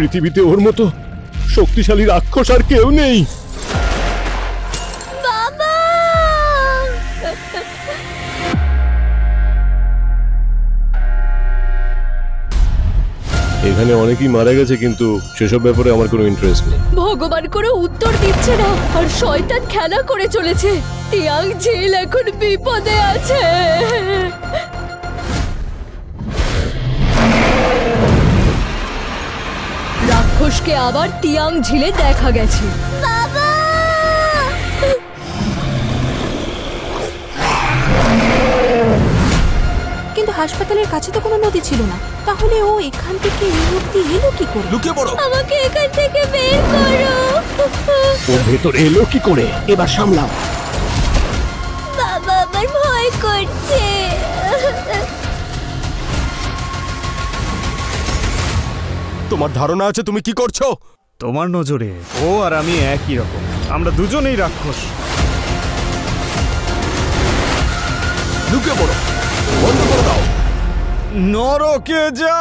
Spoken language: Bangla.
পৃথিবীতে ওর মতো শক্তিশালী রাক্ষস আর কেউ নেই। বাবা! এখানে অনেকেই মারা গেছে, কিন্তু সেসব ব্যাপারে আমার কোনো ইন্টারেস্ট নেই। ভগবান কোনো উত্তর দিচ্ছে না আর শয়তান খেলা করে চলেছে। তিয়াং ঝিল এখন বিপদে আছে। রাক্ষসকে আবার তিয়াং ঝিলে দেখা গেছে। বাবা! কিন্তু হাসপাতালের কাছে তো কোনো নদী ছিল না, তাহলে ও এখান থেকে এই অবধি এলো কি করে? লুকিয়ে পড়ো। আমাকে এখান থেকে বের করো। ও ভেতরে এলো কি করে? এবার সামলাও। বাবা, আমার ভয় করছে। তোমার ধারণা আছে তুমি কি করছো? তোমার নজরে ও আর আমি একই রকম, আমরা দুজনেই রাক্ষস। লুকিয়ে পড়ো, বন্ধ করে দাও। নরকে যা।